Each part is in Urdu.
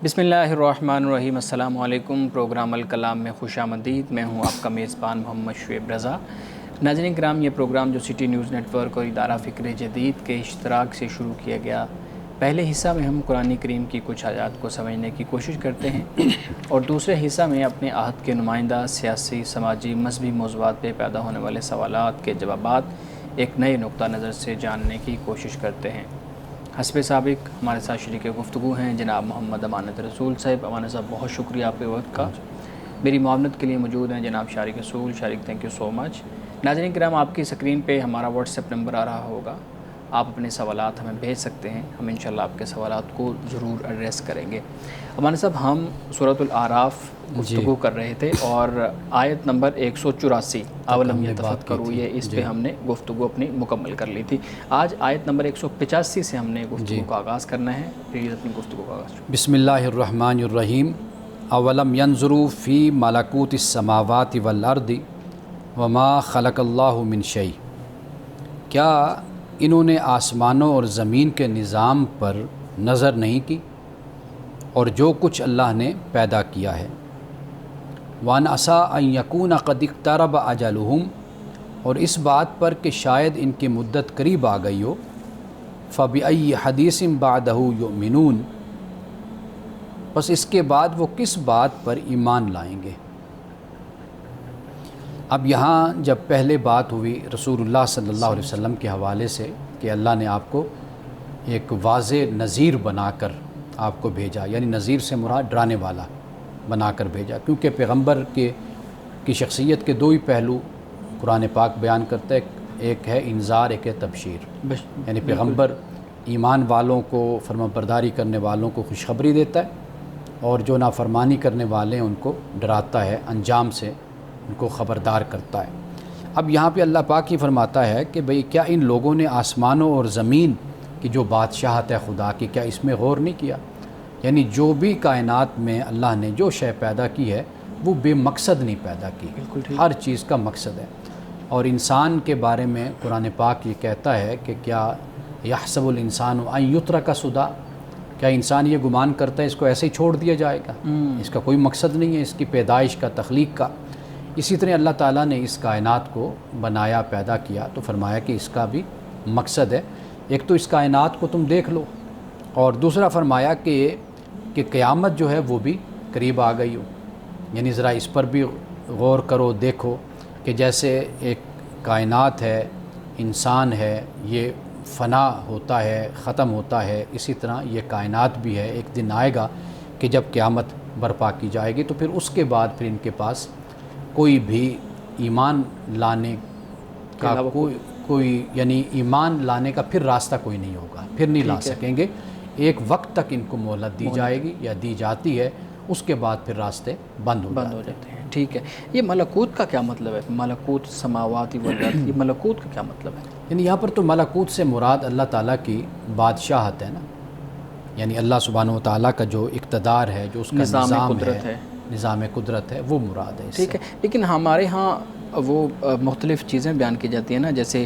بسم اللہ الرحمن الرحیم۔ السلام علیکم۔ پروگرام الکلام میں خوش آمدید۔ میں ہوں آپ کا میزبان محمد شعیب رضا۔ ناظرین کرام، یہ پروگرام جو سٹی نیوز نیٹ ورک اور ادارہ فکر جدید کے اشتراک سے شروع کیا گیا، پہلے حصہ میں ہم قرآن کریم کی کچھ آیات کو سمجھنے کی کوشش کرتے ہیں اور دوسرے حصہ میں اپنے عہد کے نمائندہ سیاسی، سماجی، مذہبی موضوعات پہ پیدا ہونے والے سوالات کے جوابات ایک نئے نقطہ نظر سے جاننے کی کوشش کرتے ہیں۔ حسب سابق ہمارے ساتھ شریک گفتگو ہیں جناب محمد امانت رسول صاحب۔ امانت صاحب، بہت شکریہ آپ کے وقت کا۔ میری معاونت کے لیے موجود ہیں جناب شارق رسول۔ شارق، تھینک یو سو مچ۔ ناظرین کرام، آپ کی سکرین پہ ہمارا واٹس ایپ نمبر آ رہا ہوگا، آپ اپنے سوالات ہمیں بھیج سکتے ہیں، ہم انشاءاللہ آپ کے سوالات کو ضرور ایڈریس کریں گے۔ امانت صاحب، ہم سورۃ الاعراف گفتگو کر رہے تھے اور آیت نمبر 184 اولم یتفکروا، یہ اس پہ ہم نے گفتگو اپنی مکمل کر لی تھی۔ آج آیت نمبر 185 سے ہم نے گفتگو کا آغاز کرنا ہے۔ پلیز اپنی گفتگو کا آغاز۔ بسم اللہ الرحمن الرحیم۔ اولم ینظروا فی ملکوت السماوات والارض وما خلق اللہ من شیء، کیا انہوں نے آسمانوں اور زمین کے نظام پر نظر نہیں کی اور جو کچھ اللہ نے پیدا کیا ہے۔ وَأَنْ عَسَىٰ أَنْ يَكُونَ قَدِ اقْتَرَبَ أَجَلُهُمْ، اور اس بات پر کہ شاید ان کی مدت قریب آ گئی ہو۔ فَبِأَيِّ حَدِيثٍ بَعْدَهُ يُؤْمِنُونَ، بس اس کے بعد وہ کس بات پر ایمان لائیں گے۔ اب یہاں جب پہلے بات ہوئی رسول اللہ صلی اللہ علیہ وسلم کے حوالے سے کہ اللہ نے آپ کو ایک واضح نذیر بنا کر آپ کو بھیجا، یعنی نذیر سے مراد ڈرانے والا بنا کر بھیجا، کیونکہ پیغمبر کی شخصیت کے دو ہی پہلو قرآن پاک بیان کرتا ہے، ایک ہے انذار، ایک ہے تبشیر۔ یعنی پیغمبر ایمان والوں کو، فرما برداری کرنے والوں کو خوشخبری دیتا ہے اور جو نافرمانی کرنے والے ہیں ان کو ڈراتا ہے، انجام سے ان کو خبردار کرتا ہے۔ اب یہاں پہ اللہ پاک ہی فرماتا ہے کہ بھئی کیا ان لوگوں نے آسمانوں اور زمین کی جو بادشاہت ہے خدا کی، کیا اس میں غور نہیں کیا؟ یعنی جو بھی کائنات میں اللہ نے جو شے پیدا کی ہے وہ بے مقصد نہیں پیدا کی، ہر چیز کا مقصد ہے۔ اور انسان کے بارے میں قرآن پاک یہ کہتا ہے کہ کیا یحسب الانسان ان یترک سدی، کیا انسان یہ گمان کرتا ہے اس کو ایسے ہی چھوڑ دیا جائے گا؟ اس کا کوئی مقصد نہیں ہے، اس کی پیدائش کا، تخلیق کا۔ اسی طرح اللہ تعالیٰ نے اس کائنات کو بنایا، پیدا کیا تو فرمایا کہ اس کا بھی مقصد ہے۔ ایک تو اس کائنات کو تم دیکھ لو، اور دوسرا فرمایا کہ قیامت جو ہے وہ بھی قریب آ گئی ہو، یعنی ذرا اس پر بھی غور کرو، دیکھو کہ جیسے ایک کائنات ہے، انسان ہے، یہ فنا ہوتا ہے، ختم ہوتا ہے، اسی طرح یہ کائنات بھی ہے، ایک دن آئے گا کہ جب قیامت برپا کی جائے گی تو پھر اس کے بعد پھر ان کے پاس کوئی بھی ایمان لانے کا کوئی یعنی ایمان لانے کا پھر راستہ کوئی نہیں ہوگا، پھر نہیں لا سکیں گے۔ ایک وقت تک ان کو مہلت دی جائے گی یا دی جاتی ہے، اس کے بعد پھر راستے بند ہو جاتے ہیں۔ ٹھیک ہے، یہ ملکوت کا کیا مطلب ہے؟ ملکوت سماوات والارض، یہ ملکوت کا کیا مطلب ہے؟ یعنی یہاں پر تو ملکوت سے مراد اللہ تعالیٰ کی بادشاہت ہے نا، یعنی اللہ سبحانہ و تعالیٰ کا جو اقتدار ہے، جو اس کا نظام ہے، نظام قدرت ہے، وہ مراد ہے۔ ٹھیک ہے، لیکن ہمارے ہاں وہ مختلف چیزیں بیان کی جاتی ہیں نا، جیسے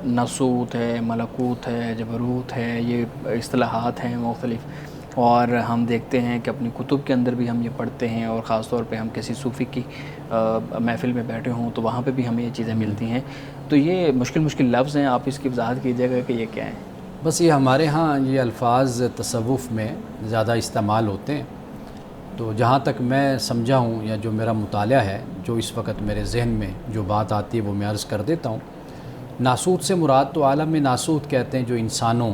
ناسوت ہے، ملکوت ہے، جبروت ہے، یہ اصطلاحات ہیں مختلف، اور ہم دیکھتے ہیں کہ اپنی کتب کے اندر بھی ہم یہ پڑھتے ہیں، اور خاص طور پہ ہم کسی صوفی کی محفل میں بیٹھے ہوں تو وہاں پہ بھی ہمیں یہ چیزیں ملتی ہیں۔ تو یہ مشکل لفظ ہیں، آپ اس کی وضاحت کیجیے گا کہ یہ کیا ہیں؟ بس یہ ہمارے ہاں یہ الفاظ تصوف میں زیادہ استعمال ہوتے ہیں، تو جہاں تک میں سمجھا ہوں یا جو میرا مطالعہ ہے، جو اس وقت میرے ذہن میں جو بات آتی ہے وہ میں عرض کر دیتا ہوں۔ ناسوت سے مراد تو عالم ناسوت کہتے ہیں، جو انسانوں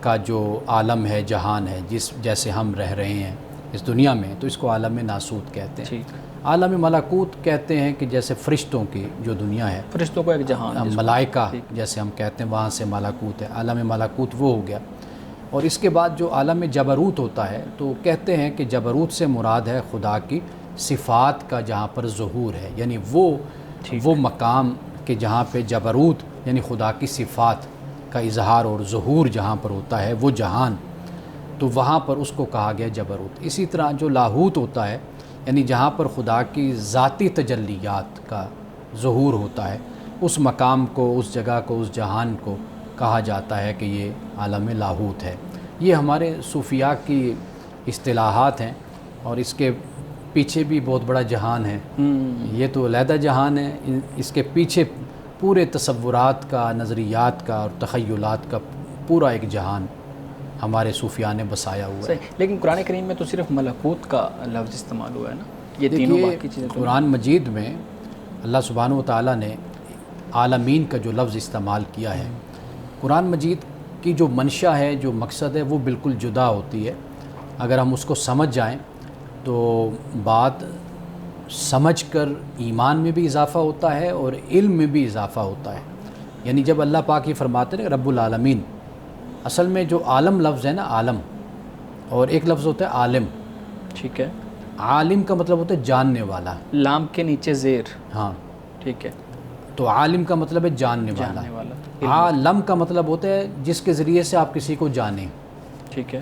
کا جو عالم ہے، جہان ہے، جیسے ہم رہ رہے ہیں اس دنیا میں، تو اس کو عالم ناسوت کہتے ہیں۔ عالم ملکوت کہتے ہیں کہ جیسے فرشتوں کی جو دنیا ہے، فرشتوں کو ایک جہان، ملائکہ جیسے ہم کہتے ہیں، وہاں سے ملکوت ہے، عالم ملکوت وہ ہو گیا۔ اور اس کے بعد جو عالم جبروت ہوتا ہے تو کہتے ہیں کہ جبروت سے مراد ہے خدا کی صفات کا جہاں پر ظہور ہے، یعنی وہ مقام کہ جہاں پہ جبروت یعنی خدا کی صفات کا اظہار اور ظہور جہاں پر ہوتا ہے، وہ جہان، تو وہاں پر اس کو کہا گیا جبروت۔ اسی طرح جو لاہوت ہوتا ہے، یعنی جہاں پر خدا کی ذاتی تجلیات کا ظہور ہوتا ہے، اس مقام کو، اس جگہ کو، اس جہان کو کہا جاتا ہے کہ یہ عالم لاہوت ہے۔ یہ ہمارے صوفیاء کی اصطلاحات ہیں اور اس کے پیچھے بھی بہت بڑا جہان ہے. یہ تو علیحدہ جہان ہے، اس کے پیچھے پورے تصورات کا، نظریات کا اور تخیلات کا پورا ایک جہان ہمارے صوفیاء نے بسایا ہوا ہے. لیکن قرآن کریم میں تو صرف ملکوت کا لفظ استعمال ہوا ہے نا، یہ تینوں باقی چیزیں تو قرآن مجید میں اللہ سبحانہ و تعالیٰ نے عالمین کا جو لفظ استعمال کیا ہے، قرآن مجید کی جو منشا ہے، جو مقصد ہے، وہ بالکل جدا ہوتی ہے. اگر ہم اس کو سمجھ جائیں تو بات سمجھ کر ایمان میں بھی اضافہ ہوتا ہے اور علم میں بھی اضافہ ہوتا ہے. یعنی جب اللہ پاک یہ فرماتے ہیں رب العالمین، اصل میں جو عالم لفظ ہے نا، عالم، اور ایک لفظ ہوتا ہے عالم. ٹھیک ہے. عالم کا مطلب ہوتا ہے جاننے والا، لام کے نیچے زیر. ہاں ٹھیک ہے. تو عالم کا مطلب ہے جاننے والا. عالم کا مطلب ہوتا ہے جس کے ذریعے سے آپ کسی کو جانیں. ٹھیک ہے.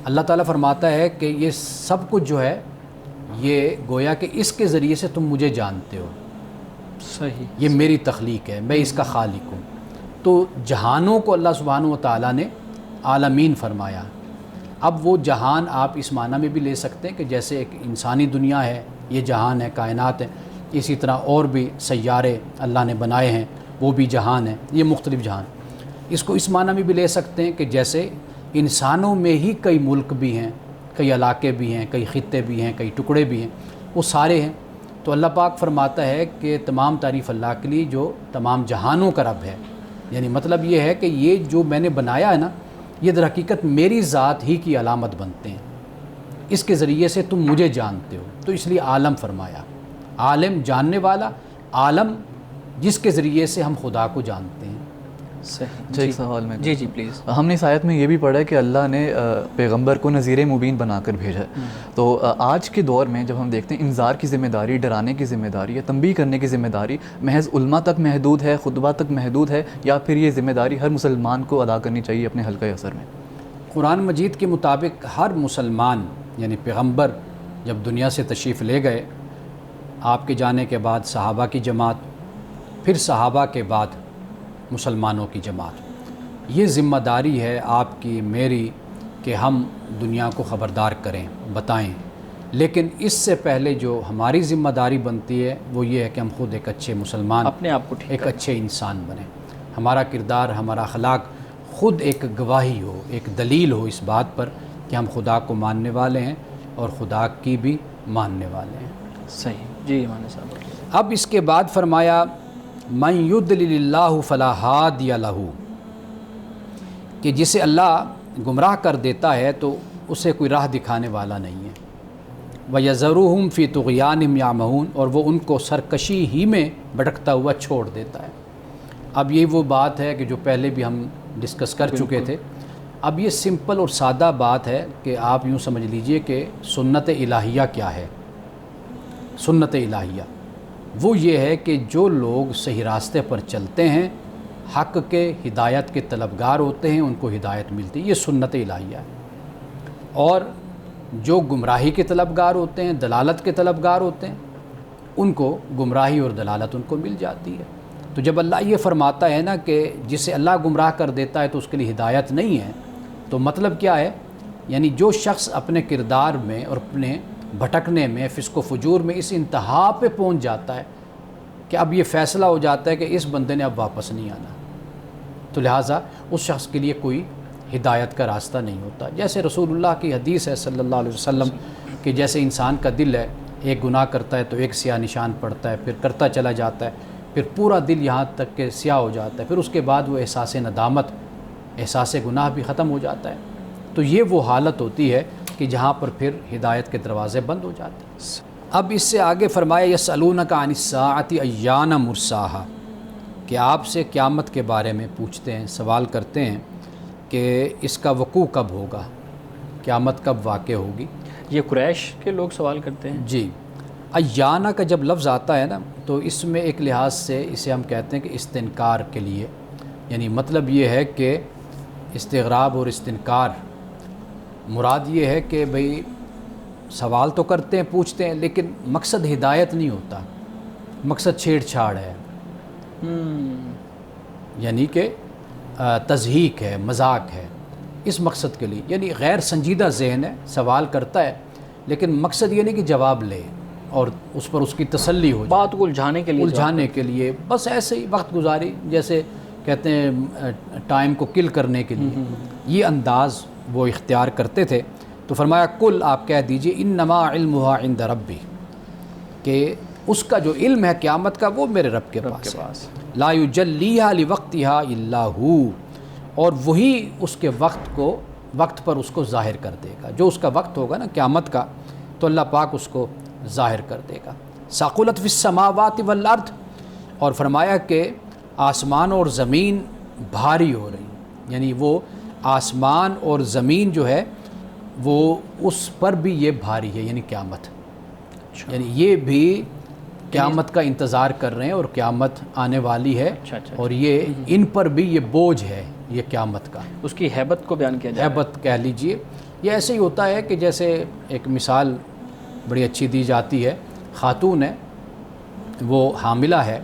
اللہ تعالیٰ فرماتا ہے کہ یہ سب کچھ جو ہے یہ گویا کہ اس کے ذریعے سے تم مجھے جانتے ہو. صحیح. یہ میری تخلیق ہے، میں اس کا خالق ہوں. تو جہانوں کو اللہ سبحانہ و تعالیٰ نے عالمین فرمایا. اب وہ جہان آپ اس معنی میں بھی لے سکتے ہیں کہ جیسے ایک انسانی دنیا ہے، یہ جہان ہے، کائنات ہے، اسی طرح اور بھی سیارے اللہ نے بنائے ہیں، وہ بھی جہان ہیں، یہ مختلف جہان. اس کو اس معنی میں بھی لے سکتے ہیں کہ جیسے انسانوں میں ہی کئی ملک بھی ہیں، کئی علاقے بھی ہیں، کئی خطے بھی ہیں، کئی ٹکڑے بھی ہیں، وہ سارے ہیں. تو اللہ پاک فرماتا ہے کہ تمام تعریف اللہ کے لیے جو تمام جہانوں کا رب ہے. یعنی مطلب یہ ہے کہ یہ جو میں نے بنایا ہے نا، یہ در حقیقت میری ذات ہی کی علامت بنتے ہیں، اس کے ذریعے سے تم مجھے جانتے ہو. تو اس لیے عالم فرمایا. عالم جاننے والا، عالم جس کے ذریعے سے ہم خدا کو جانتے ہیں. اچھا ایک سوال میں جی پلیز. ہم نے اس آیت میں یہ بھی پڑھا ہے کہ اللہ نے پیغمبر کو نذیر مبین بنا کر بھیجا ہے. تو آج کے دور میں جب ہم دیکھتے ہیں انذار کی ذمہ داری، ڈرانے کی ذمہ داری یا تنبیہ کرنے کی ذمہ داری محض علماء تک محدود ہے، خطبہ تک محدود ہے، یا پھر یہ ذمہ داری ہر مسلمان کو ادا کرنی چاہیے اپنے حلقۂ اثر میں؟ قرآن مجید کے مطابق ہر مسلمان، یعنی پیغمبر جب دنیا سے تشریف لے گئے، آپ کے جانے کے بعد صحابہ کی جماعت، پھر صحابہ کے بعد مسلمانوں کی جماعت، یہ ذمہ داری ہے آپ کی، میری، کہ ہم دنیا کو خبردار کریں، بتائیں. لیکن اس سے پہلے جو ہماری ذمہ داری بنتی ہے وہ یہ ہے کہ ہم خود ایک اچھے مسلمان، اپنے آپ کو ایک اچھے انسان بنیں. ہمارا کردار، ہمارا اخلاق خود ایک گواہی ہو، ایک دلیل ہو اس بات پر کہ ہم خدا کو ماننے والے ہیں اور خدا کی بھی ماننے والے ہیں. صحیح. جی مانا صاحب. اب اس کے بعد فرمایا من یضلل اللہ فلا ہادی لہ، کہ جسے اللہ گمراہ کر دیتا ہے تو اسے کوئی راہ دکھانے والا نہیں ہے. وَيَذَرُهُمْ فِي طُغْيَانِهِمْ يَعْمَهُونَ، اور وہ ان کو سرکشی ہی میں بھٹکتا ہوا چھوڑ دیتا ہے. اب یہ وہ بات ہے کہ جو پہلے بھی ہم ڈسکس کر چکے تھے. اب یہ سمپل اور سادہ بات ہے کہ آپ یوں سمجھ لیجئے کہ سنت الہیہ کیا ہے. سنت الہیہ وہ یہ ہے کہ جو لوگ صحیح راستے پر چلتے ہیں، حق کے، ہدایت کے طلبگار ہوتے ہیں، ان کو ہدایت ملتی ہے، یہ سنت الہیہ ہے. اور جو گمراہی کے طلبگار ہوتے ہیں، دلالت کے طلبگار ہوتے ہیں، ان کو گمراہی اور دلالت ان کو مل جاتی ہے. تو جب اللہ یہ فرماتا ہے نا کہ جسے اللہ گمراہ کر دیتا ہے تو اس کے لیے ہدایت نہیں ہے، تو مطلب کیا ہے؟ یعنی جو شخص اپنے کردار میں اور اپنے بھٹکنے میں، فسق و فجور میں اس انتہا پہ پہنچ جاتا ہے کہ اب یہ فیصلہ ہو جاتا ہے کہ اس بندے نے اب واپس نہیں آنا، تو لہٰذا اس شخص کے لیے کوئی ہدایت کا راستہ نہیں ہوتا. جیسے رسول اللہ کی حدیث ہے صلی اللہ علیہ وسلم کہ جیسے انسان کا دل ہے، ایک گناہ کرتا ہے تو ایک سیاہ نشان پڑتا ہے، پھر کرتا چلا جاتا ہے، پھر پورا دل یہاں تک کہ سیاہ ہو جاتا ہے، پھر اس کے بعد وہ احساس ندامت، احساس گناہ بھی ختم ہو جاتا ہے. تو یہ وہ حالت ہوتی ہے کہ جہاں پر پھر ہدایت کے دروازے بند ہو جاتے ہیں. اب اس سے آگے فرمایا یسألونک عن الساعۃ ایان مرساہا، کہ آپ سے قیامت کے بارے میں پوچھتے ہیں، سوال کرتے ہیں کہ اس کا وقوع کب ہوگا، قیامت کب واقع ہوگی. یہ قریش کے لوگ سوال کرتے ہیں. جی. ایانہ کا جب لفظ آتا ہے نا تو اس میں ایک لحاظ سے اسے ہم کہتے ہیں کہ استنکار کے لیے، یعنی مطلب یہ ہے کہ استغراب اور استنکار، مراد یہ ہے کہ بھئی سوال تو کرتے ہیں، پوچھتے ہیں، لیکن مقصد ہدایت نہیں ہوتا، مقصد چھیڑ چھاڑ ہے، یعنی کہ تضحیک ہے، مذاق ہے. اس مقصد کے لیے، یعنی غیر سنجیدہ ذہن ہے، سوال کرتا ہے لیکن مقصد یہ نہیں کہ جواب لے اور اس پر اس کی تسلی ہو جائے، بات کو الجھانے کے لیے، الجھانے کے لیے، بس ایسے ہی وقت گزاری، جیسے کہتے ہیں ٹائم کو کل کرنے کے لیے یہ انداز وہ اختیار کرتے تھے۔ تو فرمایا کل آپ کہہ دیجئے انما علمھا عند ربی، کہ اس کا جو علم ہے قیامت کا وہ میرے رب کے پاس ہے، لا یجلیھا لوقتھا الا ہو، اور وہی اس کے وقت پر اس کو ظاہر کر دے گا، جو اس کا وقت ہوگا نا قیامت کا تو اللہ پاک اس کو ظاہر کر دے گا۔ ثقلت فی السماوات والارض، اور فرمایا کہ آسمان اور زمین بھاری ہو رہی، یعنی وہ آسمان اور زمین جو ہے وہ اس پر بھی یہ بھاری ہے، یعنی قیامت، یعنی یہ بھی قیامت کا انتظار کر رہے ہیں اور قیامت آنے والی ہے، اور یہ ان پر بھی یہ بوجھ ہے یہ قیامت کا، اس کی ہیبت کو بیان کیا جائے، ہیبت کہہ لیجئے۔ یہ ایسے ہی ہوتا ہے کہ جیسے ایک مثال بڑی اچھی دی جاتی ہے، خاتون ہے وہ حاملہ ہے،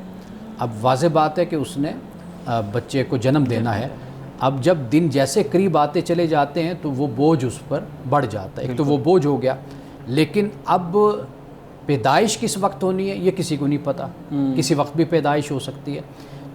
اب واضح بات ہے کہ اس نے بچے کو جنم دینا ہے، اب جب دن جیسے قریب آتے چلے جاتے ہیں تو وہ بوجھ اس پر بڑھ جاتا ہے، ایک تو وہ بوجھ ہو گیا، لیکن اب پیدائش کس وقت ہونی ہے یہ کسی کو نہیں پتہ، کسی وقت بھی پیدائش ہو سکتی ہے۔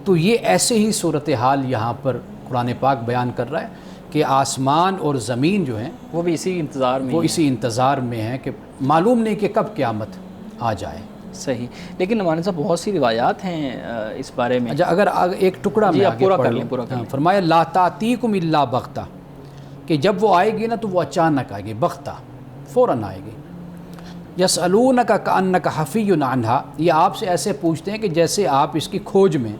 تو یہ ایسے ہی صورتحال یہاں پر قرآن پاک بیان کر رہا ہے کہ آسمان اور زمین جو ہیں وہ بھی اسی انتظار میں، وہ اسی انتظار میں ہیں کہ معلوم نہیں کہ کب قیامت آ جائے۔ صحیح، لیکن ہمارے صاحب بہت سی روایات ہیں اس بارے میں۔ اچھا، اگر ایک ٹکڑا میں آگے پڑھ لوں، پورا کر لیں۔ فرمایا لا تاتیکم الا بغتہ، کہ جب وہ آئے گی نا تو وہ اچانک آئے گی، بغتہ، فوراً آئے گی۔ یسألونک کأنک حفی عنہا، یہ آپ سے ایسے پوچھتے ہیں کہ جیسے آپ اس کی کھوج میں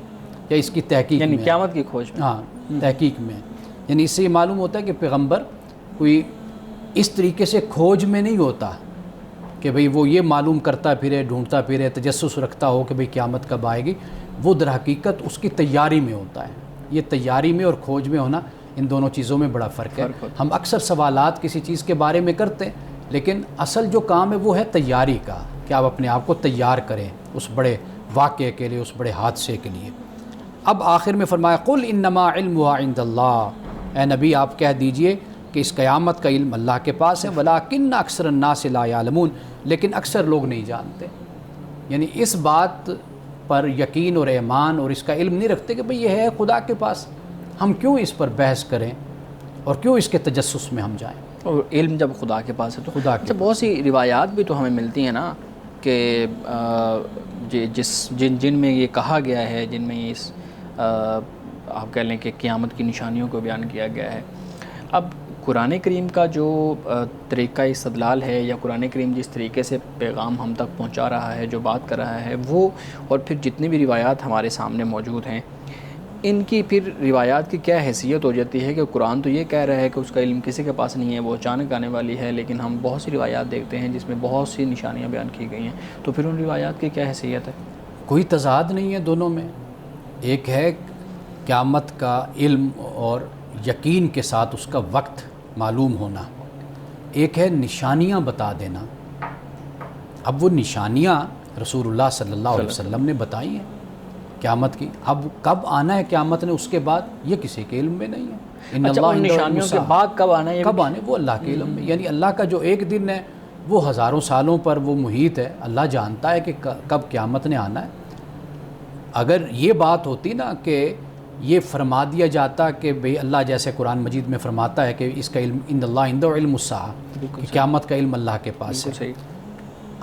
یا اس کی تحقیق یعنی میں، قیامت کی کھوج میں، ہاں تحقیق میں، یعنی اس سے یہ معلوم ہوتا ہے کہ پیغمبر کوئی اس طریقے سے کھوج میں نہیں ہوتا کہ بھئی وہ یہ معلوم کرتا پھرے، ڈھونڈتا پھرے، تجسس رکھتا ہو کہ بھئی قیامت کب آئے گی، وہ در حقیقت اس کی تیاری میں ہوتا ہے۔ یہ تیاری میں اور کھوج میں ہونا، ان دونوں چیزوں میں بڑا فرق ہے۔ ہم اکثر سوالات کسی چیز کے بارے میں کرتے ہیں، لیکن اصل جو کام ہے وہ ہے تیاری کا، کہ آپ اپنے آپ کو تیار کریں اس بڑے واقعے کے لیے، اس بڑے حادثے کے لیے۔ اب آخر میں فرمایا قل انما علمھا عند اللہ، اے نبی آپ کہہ دیجئے کہ اس قیامت کا علم اللہ کے پاس ہے، ولکن اکثر الناس لا یعلمون، لیکن اکثر لوگ نہیں جانتے، یعنی اس بات پر یقین اور ایمان اور اس کا علم نہیں رکھتے کہ بھئی یہ ہے خدا کے پاس، ہم کیوں اس پر بحث کریں اور کیوں اس کے تجسس میں ہم جائیں، اور علم جب خدا کے پاس ہے تو خدا کے بہت سی روایات بھی تو ہمیں ملتی ہیں نا کہ جن میں یہ کہا گیا ہے، جن میں اس آپ کہہ لیں کہ قیامت کی نشانیوں کو بیان کیا گیا ہے۔ اب قرآن کریم کا جو طریقہ استدلال ہے، یا قرآن کریم جس طریقے سے پیغام ہم تک پہنچا رہا ہے، جو بات کر رہا ہے وہ، اور پھر جتنی بھی روایات ہمارے سامنے موجود ہیں، ان کی پھر روایات کی کیا حیثیت ہو جاتی ہے کہ قرآن تو یہ کہہ رہا ہے کہ اس کا علم کسی کے پاس نہیں ہے، وہ اچانک آنے والی ہے، لیکن ہم بہت سی روایات دیکھتے ہیں جس میں بہت سی نشانیاں بیان کی گئی ہیں، تو پھر ان روایات کی کیا حیثیت ہے؟ کوئی تضاد نہیں ہے دونوں میں، ایک ہے قیامت کا علم اور یقین کے ساتھ اس کا وقت معلوم ہونا، ایک ہے نشانیاں بتا دینا۔ اب وہ نشانیاں رسول اللہ صلی اللہ علیہ وسلم نے بتائی ہیں قیامت کی، اب کب آنا ہے قیامت نے اس کے بعد یہ کسی کے علم میں نہیں ہے۔ ان اچھا، ان نشانیوں کے بعد کب آنا ہے، کب آنے وہ اللہ کے علم میں، یعنی اللہ کا جو ایک دن ہے وہ ہزاروں سالوں پر وہ محیط ہے، اللہ جانتا ہے کہ کب قیامت نے آنا ہے۔ اگر یہ بات ہوتی نا کہ یہ فرما دیا جاتا کہ بھئی اللہ جیسے قرآن مجید میں فرماتا ہے کہ اس کا علم ان اللہ عندہ علم الساعہ، کہ قیامت کا علم اللہ کے پاس ہے۔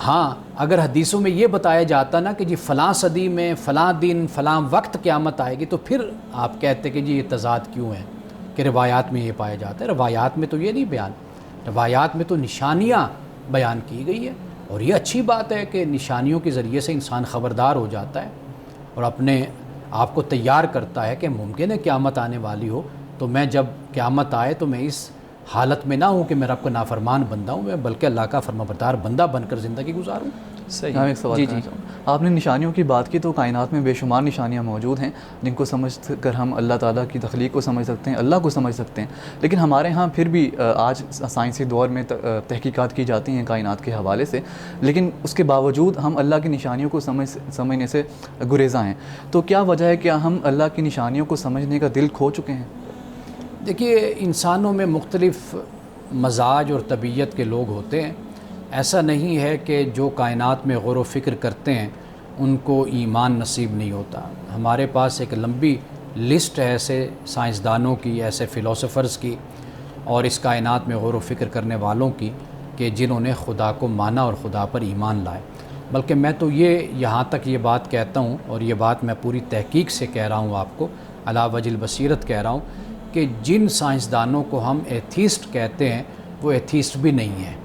ہاں، اگر حدیثوں میں یہ بتایا جاتا نا کہ جی فلاں صدی میں فلاں دن فلاں وقت قیامت آئے گی، تو پھر آپ کہتے کہ جی یہ تضاد کیوں ہے کہ روایات میں یہ پایا جاتا ہے۔ روایات میں تو یہ نہیں بیان، روایات میں تو نشانیاں بیان کی گئی ہے، اور یہ اچھی بات ہے کہ نشانیوں کے ذریعے سے انسان خبردار ہو جاتا ہے اور اپنے آپ کو تیار کرتا ہے کہ ممکن ہے قیامت آنے والی ہو، تو میں جب قیامت آئے تو میں اس حالت میں نہ ہوں کہ میں رب کا نافرمان بندہ ہوں، میں بلکہ اللہ کا فرمانبردار بندہ بن کر زندگی گزاروں۔ صحیح۔ میں ایک سوال کرنا چاہوں، آپ نے نشانیوں کی بات کی، تو کائنات میں بے شمار نشانیاں موجود ہیں جن کو سمجھ کر ہم اللہ تعالیٰ کی تخلیق کو سمجھ سکتے ہیں، اللہ کو سمجھ سکتے ہیں، لیکن ہمارے ہاں پھر بھی آج سائنسی دور میں تحقیقات کی جاتی ہیں کائنات کے حوالے سے، لیکن اس کے باوجود ہم اللہ کی نشانیوں کو سمجھنے سے گریزاں ہیں۔ تو کیا وجہ ہے کہ ہم اللہ کی نشانیوں کو سمجھنے کا دل کھو چکے ہیں؟ دیکھیے انسانوں میں مختلف مزاج اور طبیعت کے لوگ ہوتے ہیں. ایسا نہیں ہے کہ جو کائنات میں غور و فکر کرتے ہیں ان کو ایمان نصیب نہیں ہوتا. ہمارے پاس ایک لمبی لسٹ ہے ایسے سائنسدانوں کی, ایسے فلاسفرز کی اور اس کائنات میں غور و فکر کرنے والوں کی کہ جنہوں نے خدا کو مانا اور خدا پر ایمان لائے. بلکہ میں تو یہاں تک یہ بات کہتا ہوں, اور یہ بات میں پوری تحقیق سے کہہ رہا ہوں آپ کو, علی وجہ البصیرت کہہ رہا ہوں, کہ جن سائنسدانوں کو ہم ایتھیسٹ کہتے ہیں وہ ایتھیسٹ بھی نہیں ہیں.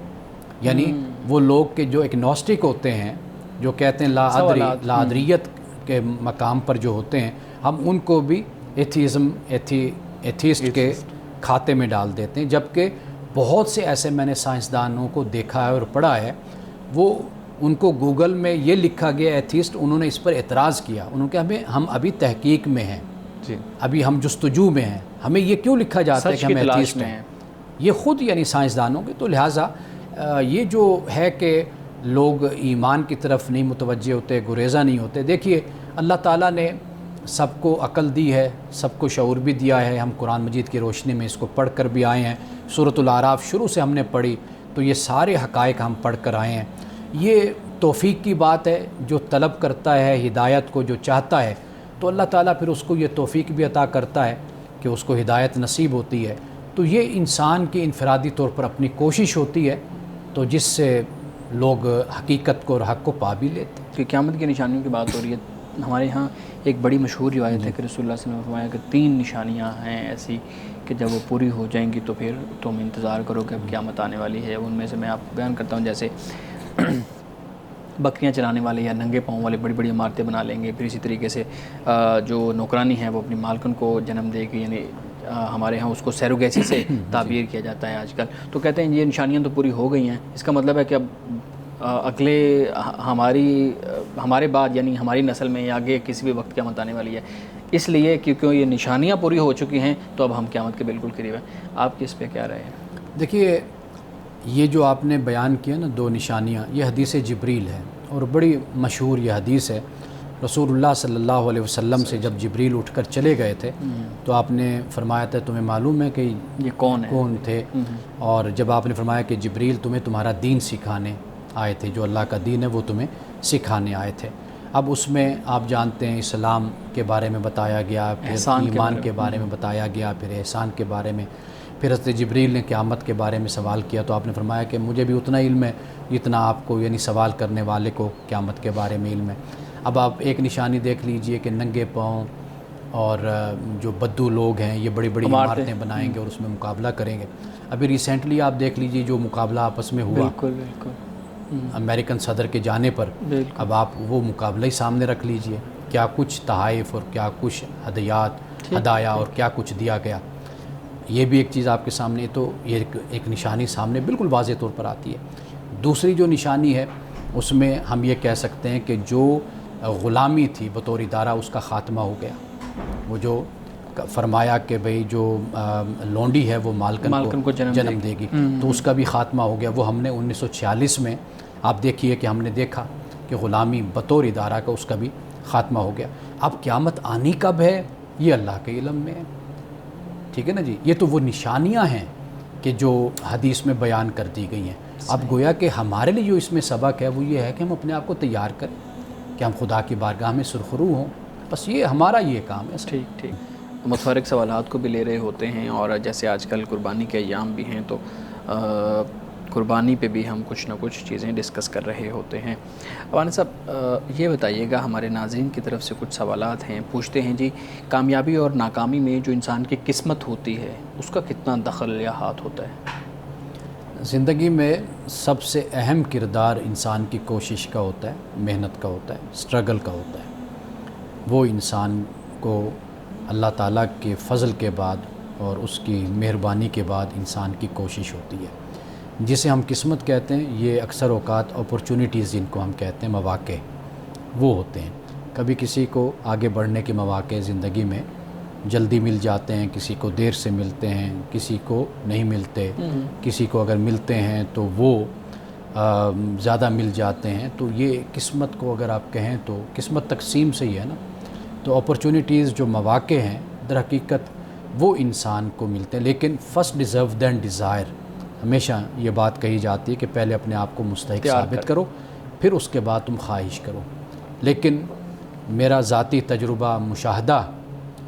یعنی وہ لوگ کہ جو ایگنوسٹک ہوتے ہیں, جو کہتے ہیں لا ادریت کے مقام پر جو ہوتے ہیں, ہم ان کو بھی ایتھیسٹ کے کھاتے میں ڈال دیتے ہیں. جبکہ بہت سے ایسے میں نے سائنسدانوں کو دیکھا ہے اور پڑھا ہے, وہ ان کو گوگل میں یہ لکھا گیا ایتھیسٹ, انہوں نے اس پر اعتراض کیا. انہوں نے کہا ہم ابھی تحقیق میں ہیں, ابھی ہم جستجو میں ہیں, ہمیں یہ کیوں لکھا جاتا ہے کہ ہم ایتھیسٹ ہیں. یہ خود یعنی سائنسدانوں کے. تو لہٰذا یہ جو ہے کہ لوگ ایمان کی طرف نہیں متوجہ ہوتے, گریزہ نہیں ہوتے. دیکھیے اللہ تعالیٰ نے سب کو عقل دی ہے, سب کو شعور بھی دیا ہے. ہم قرآن مجید کی روشنی میں اس کو پڑھ کر بھی آئے ہیں. سورۃ الاعراف شروع سے ہم نے پڑھی تو یہ سارے حقائق ہم پڑھ کر آئے ہیں. یہ توفیق کی بات ہے, جو طلب کرتا ہے ہدایت کو, جو چاہتا ہے تو اللہ تعالیٰ پھر اس کو یہ توفیق بھی عطا کرتا ہے کہ اس کو ہدایت نصیب ہوتی ہے. تو یہ انسان کی انفرادی طور پر اپنی کوشش ہوتی ہے, تو جس سے لوگ حقیقت کو اور حق کو پا بھی لیتے ہیں. کہ قیامت کی نشانیوں کی بات ہو رہی ہے, ہمارے ہاں ایک بڑی مشہور روایت ہے کہ رسول اللہ صلی اللہ علیہ وسلم نے فرمایا کہ 3 نشانیاں ہیں ایسی کہ جب وہ پوری ہو جائیں گی تو پھر تم انتظار کرو کہ اب قیامت آنے والی ہے. ان میں سے میں آپ کو بیان کرتا ہوں. جیسے بکریاں چلانے والے یا ننگے پاؤں والے بڑی بڑی عمارتیں بنا لیں گے. پھر اسی طریقے سے جو نوکرانی ہے وہ اپنی مالکن کو جنم دے گی, یعنی ہمارے ہاں اس کو سیروگیسی سے تعبیر کیا جاتا ہے آج کل. تو کہتے ہیں یہ نشانیاں تو پوری ہو گئی ہیں, اس کا مطلب ہے کہ اب اگلے ہمارے بعد یعنی ہماری نسل میں یا آگے کسی بھی وقت قیامت آنے والی ہے. اس لیے کیونکہ یہ نشانیاں پوری ہو چکی ہیں تو اب ہم قیامت کے بالکل قریب ہیں. آپ کی اس پہ کیا رائے ہے؟ دیکھیے یہ جو آپ نے بیان کیا نا 2 نشانیاں, یہ حدیث جبریل ہے اور بڑی مشہور یہ حدیث ہے. رسول اللہ صلی اللہ علیہ وسلم سے جب جبریل اٹھ کر چلے گئے تھے تو آپ نے فرمایا تھا تمہیں معلوم ہے کہ یہ کون تھے, اور جب آپ نے فرمایا کہ جبریل تمہارا دین سکھانے آئے تھے, جو اللہ کا دین ہے وہ تمہیں سکھانے آئے تھے. اب اس میں آپ جانتے ہیں اسلام کے بارے میں بتایا گیا, پھر ایمان کے بارے میں بتایا گیا, پھر احسان کے بارے میں. پھر حضرت جبریل نے قیامت کے بارے میں سوال کیا تو آپ نے فرمایا کہ مجھے بھی اتنا علم ہے جتنا آپ کو, یعنی سوال کرنے والے کو قیامت کے بارے میں علم ہے. اب آپ ایک نشانی دیکھ لیجئے کہ ننگے پاؤں اور جو بدو لوگ ہیں یہ بڑی بڑی عمارتیں بنائیں گے اور اس میں مقابلہ کریں گے. ابھی ریسنٹلی آپ دیکھ لیجئے جو مقابلہ آپس میں ہوا امریکن صدر کے جانے پر, اب آپ وہ مقابلہ ہی سامنے رکھ لیجئے, کیا کچھ تحائف اور کیا کچھ ہدایہ اور کیا کچھ دیا گیا. یہ بھی ایک چیز آپ کے سامنے, تو یہ ایک نشانی سامنے بالکل واضح طور پر آتی ہے. دوسری جو نشانی ہے اس میں ہم یہ کہہ سکتے ہیں کہ جو غلامی تھی بطور ادارہ اس کا خاتمہ ہو گیا. وہ جو فرمایا کہ بھئی جو لونڈی ہے وہ مالکن کو جنم دے گی, تو اس کا بھی خاتمہ ہو گیا. وہ ہم نے 1946 میں آپ دیکھیے کہ ہم نے دیکھا کہ غلامی بطور ادارہ کا اس کا بھی خاتمہ ہو گیا. اب قیامت آنی کب ہے یہ اللہ کے علم میں ہے, ٹھیک ہے نا جی. یہ تو وہ نشانیاں ہیں کہ جو حدیث میں بیان کر دی گئی ہیں. اب گویا کہ ہمارے لیے جو اس میں سبق ہے وہ یہ ہے کہ ہم اپنے آپ کو تیار کریں کہ ہم خدا کی بارگاہ میں سرخرو ہوں. بس یہ ہمارا یہ کام ہے. ٹھیک. متفرق سوالات کو بھی لے رہے ہوتے ہیں, اور جیسے آج کل قربانی کے ایام بھی ہیں تو قربانی پہ بھی ہم کچھ نہ کچھ چیزیں ڈسکس کر رہے ہوتے ہیں. مولانا صاحب یہ بتائیے گا, ہمارے ناظرین کی طرف سے کچھ سوالات ہیں, پوچھتے ہیں جی کامیابی اور ناکامی میں جو انسان کی قسمت ہوتی ہے اس کا کتنا دخل یا ہاتھ ہوتا ہے؟ زندگی میں سب سے اہم کردار انسان کی کوشش کا ہوتا ہے, محنت کا ہوتا ہے, اسٹرگل کا ہوتا ہے. وہ انسان کو اللہ تعالیٰ کے فضل کے بعد اور اس کی مہربانی کے بعد انسان کی کوشش ہوتی ہے. جسے ہم قسمت کہتے ہیں یہ اکثر اوقات اپرچونیٹیز جن کو ہم کہتے ہیں, مواقع وہ ہوتے ہیں. کبھی کسی کو آگے بڑھنے کے مواقع زندگی میں جلدی مل جاتے ہیں, کسی کو دیر سے ملتے ہیں, کسی کو نہیں ملتے, کسی کو اگر ملتے ہیں تو وہ زیادہ مل جاتے ہیں. تو یہ قسمت کو اگر آپ کہیں تو قسمت تقسیم سے ہی ہے نا. تو اپرچونیٹیز جو مواقع ہیں در حقیقت وہ انسان کو ملتے ہیں. لیکن فرسٹ ڈیزرو دین ڈیزائر، ہمیشہ یہ بات کہی جاتی ہے کہ پہلے اپنے آپ کو مستحق ثابت کرو، پھر اس کے بعد تم خواہش کرو. لیکن میرا ذاتی تجربہ مشاہدہ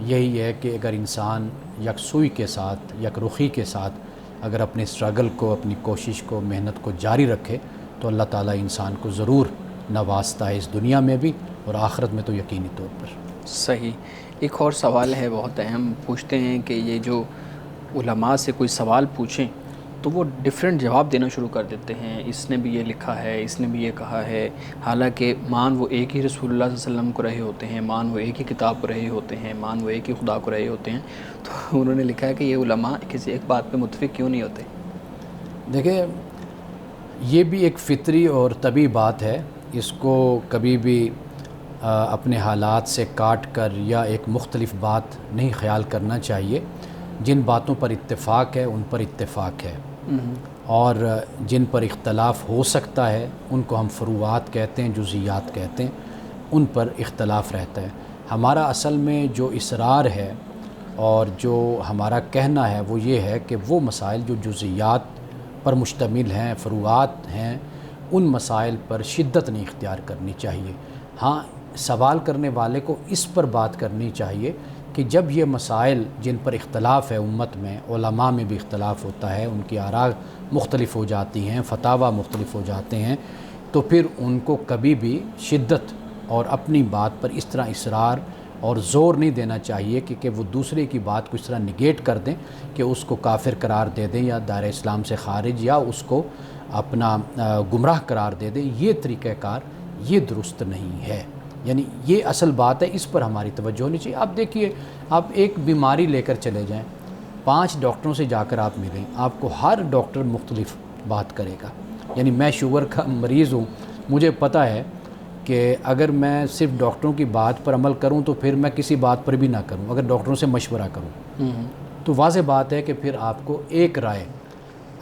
یہی ہے کہ اگر انسان یکسوئی کے ساتھ، یک رخی کے ساتھ اگر اپنے اسٹرگل کو، اپنی کوشش کو، محنت کو جاری رکھے تو اللہ تعالیٰ انسان کو ضرور نوازتا ہے، اس دنیا میں بھی اور آخرت میں تو یقینی طور پر. صحیح. ایک اور سوال ہے بہت اہم، پوچھتے ہیں کہ یہ جو علماء سے کوئی سوال پوچھیں تو وہ ڈیفرنٹ جواب دینا شروع کر دیتے ہیں. اس نے بھی یہ لکھا ہے، اس نے بھی یہ کہا ہے، حالانکہ مان وہ ایک ہی رسول اللہ صلی اللہ علیہ وسلم کو رہے ہوتے ہیں، مان وہ ایک ہی کتاب کو رہے ہوتے ہیں، مان وہ ایک ہی خدا کو رہے ہوتے ہیں. تو انہوں نے لکھا ہے کہ یہ علماء کسی ایک بات پہ متفق کیوں نہیں ہوتے؟ دیکھیں، یہ بھی ایک فطری اور طبعی بات ہے. اس کو کبھی بھی اپنے حالات سے کاٹ کر یا ایک مختلف بات نہیں خیال کرنا چاہیے. جن باتوں پر اتفاق ہے ان پر اتفاق ہے، اور جن پر اختلاف ہو سکتا ہے ان کو ہم فروعات کہتے ہیں، جزئیات کہتے ہیں، ان پر اختلاف رہتا ہے. ہمارا اصل میں جو اصرار ہے اور جو ہمارا کہنا ہے وہ یہ ہے کہ وہ مسائل جو جزئیات پر مشتمل ہیں، فروعات ہیں، ان مسائل پر شدت نہیں اختیار کرنی چاہیے. ہاں، سوال کرنے والے کو اس پر بات کرنی چاہیے کہ جب یہ مسائل جن پر اختلاف ہے امت میں، علماء میں بھی اختلاف ہوتا ہے، ان کی آراء مختلف ہو جاتی ہیں، فتاویٰ مختلف ہو جاتے ہیں، تو پھر ان کو کبھی بھی شدت اور اپنی بات پر اس طرح اصرار اور زور نہیں دینا چاہیے کہ وہ دوسرے کی بات کو اس طرح نگیٹ کر دیں کہ اس کو کافر قرار دے دیں یا دائرہ اسلام سے خارج، یا اس کو اپنا گمراہ قرار دے دیں. یہ طریقہ کار یہ درست نہیں ہے. یعنی یہ اصل بات ہے، اس پر ہماری توجہ ہونی چاہیے. آپ دیکھیے، آپ ایک بیماری لے کر چلے جائیں، 5 ڈاکٹروں سے جا کر آپ ملیں، آپ کو ہر ڈاکٹر مختلف بات کرے گا. یعنی میں شوگر کا مریض ہوں، مجھے پتہ ہے کہ اگر میں صرف ڈاکٹروں کی بات پر عمل کروں تو پھر میں کسی بات پر بھی نہ کروں. اگر ڈاکٹروں سے مشورہ کروں تو واضح بات ہے کہ پھر آپ کو ایک رائے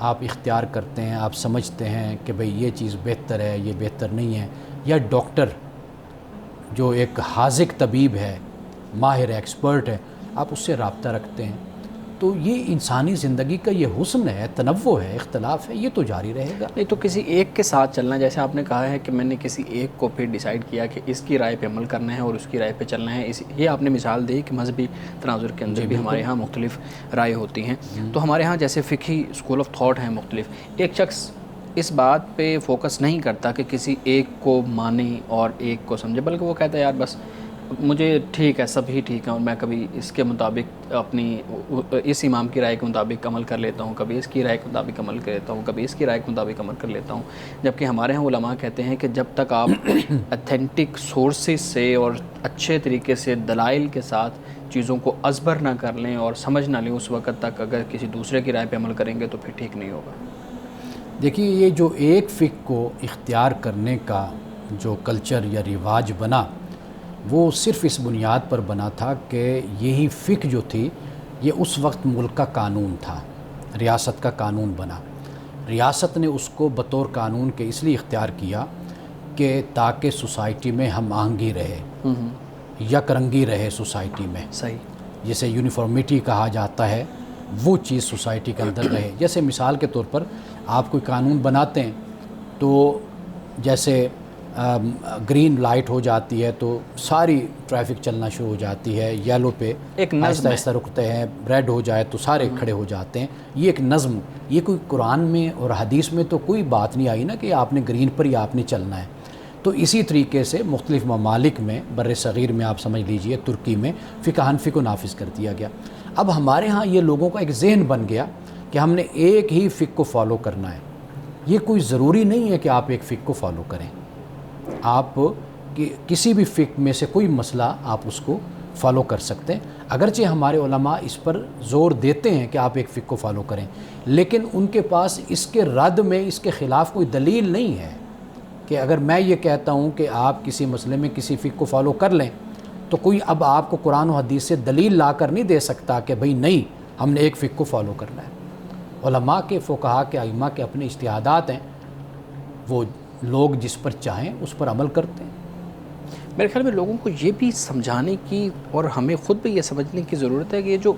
آپ اختیار کرتے ہیں، آپ سمجھتے ہیں کہ بھئی یہ چیز بہتر ہے، یہ بہتر نہیں ہے. یا ڈاکٹر جو ایک حاذق طبیب ہے، ماہر ایکسپرٹ ہے، آپ اس سے رابطہ رکھتے ہیں. تو یہ انسانی زندگی کا یہ حسن ہے، تنوع ہے، اختلاف ہے، یہ تو جاری رہے گا. نہیں تو کسی ایک کے ساتھ چلنا، جیسے آپ نے کہا ہے کہ میں نے کسی ایک کو پھر ڈیسائیڈ کیا کہ اس کی رائے پہ عمل کرنا ہے اور اس کی رائے پہ چلنا ہے. یہ آپ نے مثال دی کہ مذہبی تناظر کے اندر بھی ہمارے ہاں مختلف رائے ہوتی ہیں. تو ہمارے ہاں جیسے فقہی اسکول آف تھاٹ ہیں مختلف، ایک شخص اس بات پہ فوکس نہیں کرتا کہ کسی ایک کو مانے اور ایک کو سمجھے، بلکہ وہ کہتا ہے یار بس مجھے ٹھیک ہے، سب ہی ٹھیک ہے، اور میں کبھی اس کے مطابق اپنی اس امام کی رائے کے مطابق عمل کر لیتا ہوں، کبھی اس کی رائے کے مطابق عمل کر لیتا ہوں، کبھی اس کی رائے کے مطابق عمل کر لیتا ہوں. جبکہ ہمارے ہاں علماء کہتے ہیں کہ جب تک آپ اتھینٹک سورسز سے اور اچھے طریقے سے دلائل کے ساتھ چیزوں کو ازبر نہ کر لیں اور سمجھ نہ لیں، اس وقت تک اگر کسی دوسرے کی رائے پہ عمل کریں گے تو پھر ٹھیک نہیں ہوگا. دیکھیے، یہ جو ایک فقہ کو اختیار کرنے کا جو کلچر یا رواج بنا، وہ صرف اس بنیاد پر بنا تھا کہ یہی فقہ جو تھی یہ اس وقت ملک کا قانون تھا، ریاست کا قانون بنا. ریاست نے اس کو بطور قانون کے اس لیے اختیار کیا کہ تاکہ سوسائٹی میں ہم آہنگی رہے، یک رنگی رہے سوسائٹی میں. صحیح. جسے یونیفارمیٹی کہا جاتا ہے، وہ چیز سوسائٹی کے اندر رہے. جیسے مثال کے طور پر آپ کوئی قانون بناتے ہیں تو جیسے گرین لائٹ ہو جاتی ہے تو ساری ٹریفک چلنا شروع ہو جاتی ہے، یلو پہ ایک آہستہ آہستہ رکتے ہیں، ریڈ ہو جائے تو سارے کھڑے ہو جاتے ہیں. یہ ایک نظم، یہ کوئی قرآن میں اور حدیث میں تو کوئی بات نہیں آئی نا کہ آپ نے گرین پر ہی آپ نے چلنا ہے. تو اسی طریقے سے مختلف ممالک میں، بر صغیر میں آپ سمجھ لیجئے ترکی میں فقہ حنفی کو نافذ کر دیا گیا. اب ہمارے ہاں یہ لوگوں کا ایک ذہن بن گیا کہ ہم نے ایک ہی فقہ کو فالو کرنا ہے. یہ کوئی ضروری نہیں ہے کہ آپ ایک فقہ کو فالو کریں. آپ کسی بھی فقہ میں سے کوئی مسئلہ آپ اس کو فالو کر سکتے ہیں. اگرچہ ہمارے علماء اس پر زور دیتے ہیں کہ آپ ایک فقہ کو فالو کریں، لیکن ان کے پاس اس کے رد میں اس کے خلاف کوئی دلیل نہیں ہے. کہ اگر میں یہ کہتا ہوں کہ آپ کسی مسئلے میں کسی فقہ کو فالو کر لیں تو کوئی اب آپ کو قرآن و حدیث سے دلیل لا کر نہیں دے سکتا کہ بھئی نہیں ہم نے ایک فقہ کو فالو کرنا ہے. علماء کے، فقہاء کے، ائمہ کے اپنے اجتہادات ہیں، وہ لوگ جس پر چاہیں اس پر عمل کرتے ہیں. میرے خیال میں لوگوں کو یہ بھی سمجھانے کی اور ہمیں خود بھی یہ سمجھنے کی ضرورت ہے کہ یہ جو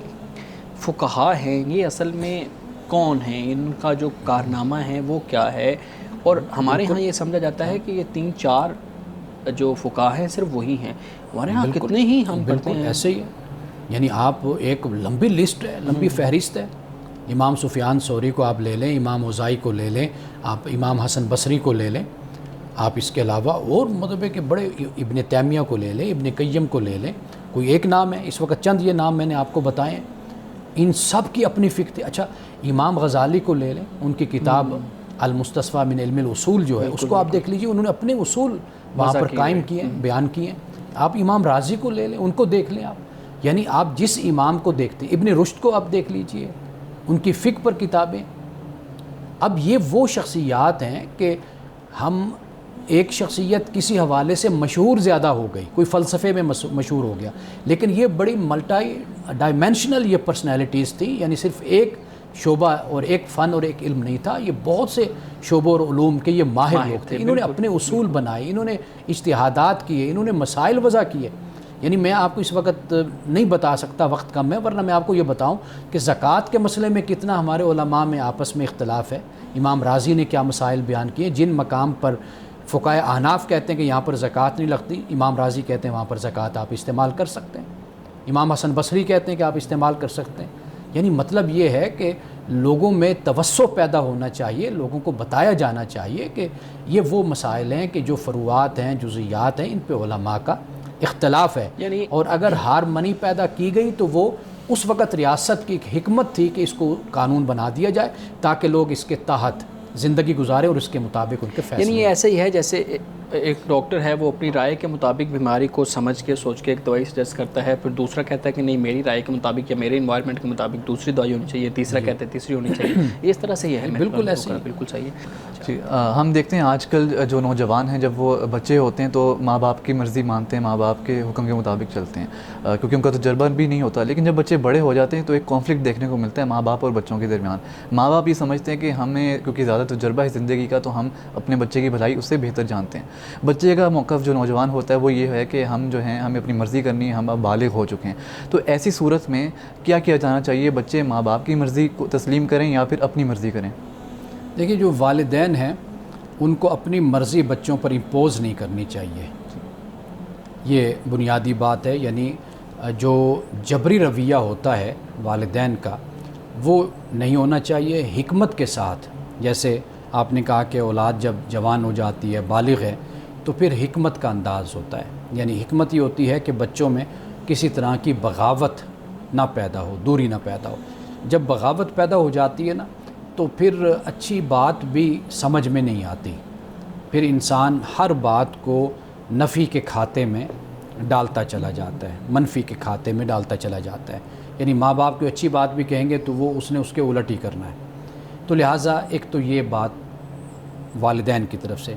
فقہا ہیں یہ اصل میں کون ہیں، ان کا جو کارنامہ ہے وہ کیا ہے؟ اور ہمارے ہاں یہ سمجھا جاتا ہے کہ یہ 3-4 جو فقہا ہیں صرف وہی ہیں، ہمارے ہاں کتنے ہی ہم پڑھتے بالکل ہیں. ایسے ہی ہے. یعنی آپ ایک لمبی لسٹ ہے، لمبی فہرست ہے. امام سفیان ثوری کو آپ لے لیں، امام اوزائی کو لے لیں، آپ امام حسن بصری کو لے لیں، آپ اس کے علاوہ اور مطلب ہے کہ بڑے ابن تیمیہ کو لے لیں، ابن قیم کو لے لیں. کوئی ایک نام ہے اس وقت، چند یہ نام میں نے آپ کو بتائے. ان سب کی اپنی فکر تھی. اچھا امام غزالی کو لے لیں، ان کی کتاب المستصفیٰ من علم الاصول جو ہے اس کو آپ دیکھ لیجئے، انہوں نے اپنے اصول وہاں پر قائم کیے ہیں، بیان کیے ہیں. آپ امام رازی کو لے لیں، ان کو دیکھ لیں آپ. یعنی آپ جس امام کو دیکھتے ہیں، ابن رشد کو آپ دیکھ لیجئے، ان کی فقہ پر کتابیں. اب یہ وہ شخصیات ہیں کہ ہم ایک شخصیت کسی حوالے سے مشہور زیادہ ہو گئی، کوئی فلسفے میں مشہور ہو گیا، لیکن یہ بڑی ملٹی ڈائمینشنل یہ پرسنالٹیز تھی. یعنی صرف ایک شعبہ اور ایک فن اور ایک علم نہیں تھا، یہ بہت سے شعبوں اور علوم کے یہ ماہر لوگ تھے. انہوں نے اپنے اصول بنائے، انہوں نے اجتہادات کیے، انہوں نے مسائل وضع کیے. یعنی میں آپ کو اس وقت نہیں بتا سکتا، وقت کم ہے، ورنہ میں آپ کو یہ بتاؤں کہ زکوٰۃ کے مسئلے میں کتنا ہمارے علماء میں آپس میں اختلاف ہے. امام رازی نے کیا مسائل بیان کیے، جن مقام پر فقہائے احناف کہتے ہیں کہ یہاں پر زکوٰۃ نہیں لگتی، امام رازی کہتے ہیں وہاں پر زکوٰۃ آپ استعمال کر سکتے ہیں. امام حسن بصری کہتے ہیں کہ آپ استعمال کر سکتے ہیں. یعنی مطلب یہ ہے کہ لوگوں میں توسع پیدا ہونا چاہیے، لوگوں کو بتایا جانا چاہیے کہ یہ وہ مسائل ہیں کہ جو فروعات ہیں، جزئیات ہیں، ان پہ علماء کا اختلاف ہے. اور اگر ہارمنی پیدا کی گئی تو وہ اس وقت ریاست کی ایک حکمت تھی کہ اس کو قانون بنا دیا جائے تاکہ لوگ اس کے تحت زندگی گزارے اور اس کے مطابق ان کے فیصلے. یعنی یہ ایسے ہی ہے جیسے ایک ڈاکٹر ہے، وہ اپنی رائے کے مطابق بیماری کو سمجھ کے سوچ کے ایک دوائی سجیسٹ کرتا ہے، پھر دوسرا کہتا ہے کہ نہیں میری رائے کے مطابق یا میرے انوائرمنٹ کے مطابق دوسری دوائی ہونی چاہیے، تیسرا کہتا ہے تیسری ہونی چاہیے. اس طرح سے یہ ہے. بالکل ایسے ہی. بالکل صحیح ہے. جی ہم دیکھتے ہیں آج کل جو نوجوان ہیں جب وہ بچے ہوتے ہیں تو ماں باپ کی مرضی مانتے ہیں، ماں باپ کے حکم کے مطابق چلتے ہیں کیونکہ ان کا تجربہ بھی نہیں ہوتا. لیکن جب بچے بڑے ہو جاتے ہیں تو ایک کانفلکٹ دیکھنے کو ملتا ہے ماں باپ اور بچوں کے درمیان. ماں باپ یہ سمجھتے ہیں کہ ہمیں کیونکہ زیادہ تجربہ ہے زندگی کا تو ہم اپنے بچے کی بھلائی اس سے بہتر جانتے ہیں. بچے کا موقف جو نوجوان ہوتا ہے وہ یہ ہے کہ ہم جو ہیں ہمیں اپنی مرضی کرنی ہے، ہم اب بالغ ہو چکے ہیں. تو ایسی صورت میں کیا کیا جانا چاہیے؟ بچے ماں باپ کی مرضی کو تسلیم کریں یا پھر اپنی مرضی کریں؟ دیکھیے جو والدین ہیں ان کو اپنی مرضی بچوں پر امپوز نہیں کرنی چاہیے، یہ بنیادی بات ہے. یعنی جو جبری رویہ ہوتا ہے والدین کا وہ نہیں ہونا چاہیے. حکمت کے ساتھ، جیسے آپ نے کہا کہ اولاد جب جوان ہو جاتی ہے، بالغ ہے، تو پھر حکمت کا انداز ہوتا ہے. یعنی حکمت یہ ہوتی ہے کہ بچوں میں کسی طرح کی بغاوت نہ پیدا ہو، دوری نہ پیدا ہو. جب بغاوت پیدا ہو جاتی ہے نا تو پھر اچھی بات بھی سمجھ میں نہیں آتی، پھر انسان ہر بات کو نفی کے کھاتے میں ڈالتا چلا جاتا ہے، منفی کے کھاتے میں ڈالتا چلا جاتا ہے. یعنی ماں باپ کو اچھی بات بھی کہیں گے تو وہ اس نے اس کے الٹ ہی کرنا ہے. تو لہٰذا ایک تو یہ بات والدین کی طرف سے.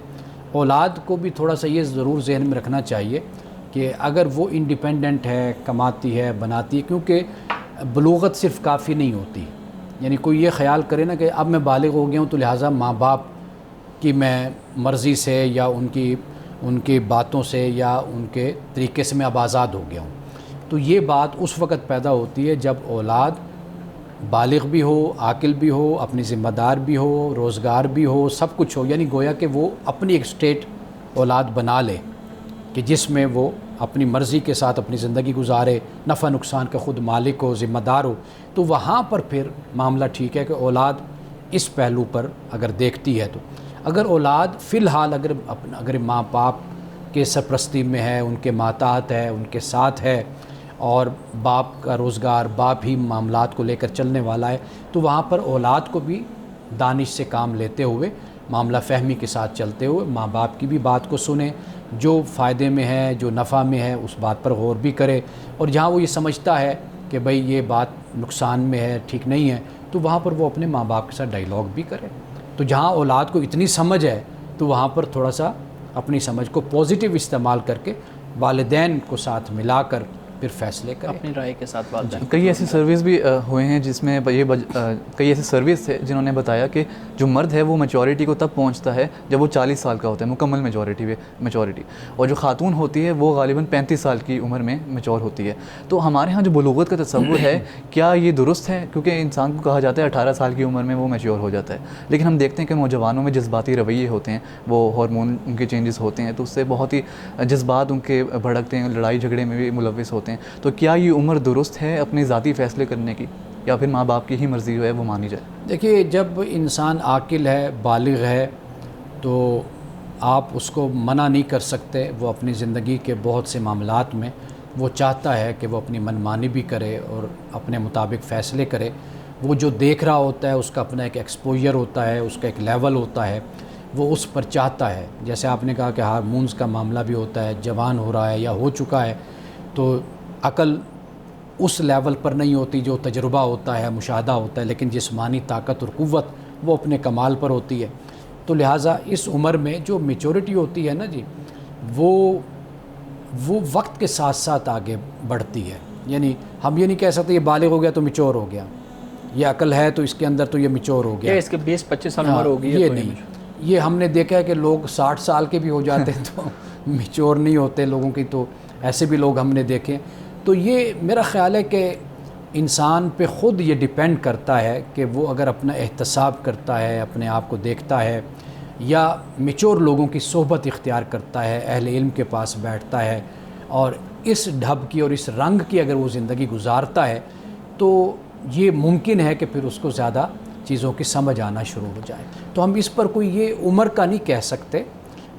اولاد کو بھی تھوڑا سا یہ ضرور ذہن میں رکھنا چاہیے کہ اگر وہ انڈیپینڈنٹ ہے، کماتی ہے، بناتی ہے، کیونکہ بلوغت صرف کافی نہیں ہوتی. یعنی کوئی یہ خیال کرے نا کہ اب میں بالغ ہو گیا ہوں تو لہٰذا ماں باپ کی میں مرضی سے یا ان کی باتوں سے یا ان کے طریقے سے میں اب آزاد ہو گیا ہوں. تو یہ بات اس وقت پیدا ہوتی ہے جب اولاد بالغ بھی ہو، عاقل بھی ہو، اپنی ذمہ دار بھی ہو، روزگار بھی ہو، سب کچھ ہو. یعنی گویا کہ وہ اپنی ایک اسٹیٹ اولاد بنا لے کہ جس میں وہ اپنی مرضی کے ساتھ اپنی زندگی گزارے، نفع نقصان کا خود مالک ہو، ذمہ دار ہو. تو وہاں پر پھر معاملہ ٹھیک ہے کہ اولاد اس پہلو پر اگر دیکھتی ہے. تو اگر اولاد فی الحال اگر ماں باپ کے سرپرستی میں ہے، ان کے ماتحت ہے، ان کے ساتھ ہے اور باپ کا روزگار، باپ ہی معاملات کو لے کر چلنے والا ہے، تو وہاں پر اولاد کو بھی دانش سے کام لیتے ہوئے، معاملہ فہمی کے ساتھ چلتے ہوئے ماں باپ کی بھی بات کو سنیں، جو فائدے میں ہے، جو نفع میں ہے اس بات پر غور بھی کرے. اور جہاں وہ یہ سمجھتا ہے کہ بھئی یہ بات نقصان میں ہے، ٹھیک نہیں ہے، تو وہاں پر وہ اپنے ماں باپ کے ساتھ ڈائیلاگ بھی کرے. تو جہاں اولاد کو اتنی سمجھ ہے تو وہاں پر تھوڑا سا اپنی سمجھ کو پازیٹیو استعمال کر کے والدین کو ساتھ ملا کر پھر فیصلے کرے. اپنی رائے کے ساتھ والدین. کئی ایسی سروس بھی ہوئے ہیں جس میں کئی ایسے سروس تھے جنہوں نے بتایا کہ جو مرد ہے وہ میچورٹی کو تب پہنچتا ہے جب وہ 40 سال کا ہوتا ہے، مکمل میچورٹی، اور جو خاتون ہوتی ہے وہ غالباً 35 سال کی عمر میں میچور ہوتی ہے. تو ہمارے ہاں جو بلوغت کا تصور ہے کیا یہ درست ہے؟ کیونکہ انسان کو کہا جاتا ہے 18 سال کی عمر میں وہ میچور ہو جاتا ہے، لیکن ہم دیکھتے ہیں کہ نوجوانوں میں جذباتی رویے ہوتے ہیں، وہ ہارمون ان کے چینجز ہوتے ہیں، تو اس سے بہت ہی جذبات ان کے بھڑکتے ہیں، لڑائی جھگڑے میں بھی ملوث ہوتے ہیں. تو کیا یہ عمر درست ہے اپنے ذاتی فیصلے کرنے کی، یا پھر ماں باپ کی ہی مرضی جو ہے وہ مانی جائے؟ دیکھیے، جب انسان عاقل ہے، بالغ ہے، تو آپ اس کو منع نہیں کر سکتے. وہ اپنی زندگی کے بہت سے معاملات میں وہ چاہتا ہے کہ وہ اپنی منمانی بھی کرے اور اپنے مطابق فیصلے کرے. وہ جو دیکھ رہا ہوتا ہے اس کا اپنا ایک ایکسپوجر ہوتا ہے، اس کا ایک لیول ہوتا ہے، وہ اس پر چاہتا ہے. جیسے آپ نے کہا کہ ہارمونز کا معاملہ بھی ہوتا ہے، جوان ہو رہا ہے یا ہو چکا ہے تو عقل اس لیول پر نہیں ہوتی جو تجربہ ہوتا ہے، مشاہدہ ہوتا ہے، لیکن جسمانی طاقت اور قوت وہ اپنے کمال پر ہوتی ہے. تو لہٰذا اس عمر میں جو میچورٹی ہوتی ہے نا جی، وہ وقت کے ساتھ ساتھ آگے بڑھتی ہے. یعنی ہم یہ نہیں کہہ سکتے یہ بالغ ہو گیا تو میچور ہو گیا، یہ عقل ہے تو اس کے اندر تو یہ میچور ہو گیا. اس کے 20-25 سال عمر ہو گئی ہے یہ تو نہیں. یہ ہم نے دیکھا ہے کہ لوگ 60 سال کے بھی ہو جاتے ہیں تو میچور نہیں ہوتے لوگوں کی، تو ایسے بھی لوگ ہم نے دیکھے. تو یہ میرا خیال ہے کہ انسان پہ خود یہ ڈیپینڈ کرتا ہے کہ وہ اگر اپنا احتساب کرتا ہے، اپنے آپ کو دیکھتا ہے، یا میچور لوگوں کی صحبت اختیار کرتا ہے، اہل علم کے پاس بیٹھتا ہے، اور اس ڈھب کی اور اس رنگ کی اگر وہ زندگی گزارتا ہے تو یہ ممکن ہے کہ پھر اس کو زیادہ چیزوں کی سمجھ آنا شروع ہو جائے. تو ہم اس پر کوئی یہ عمر کا نہیں کہہ سکتے.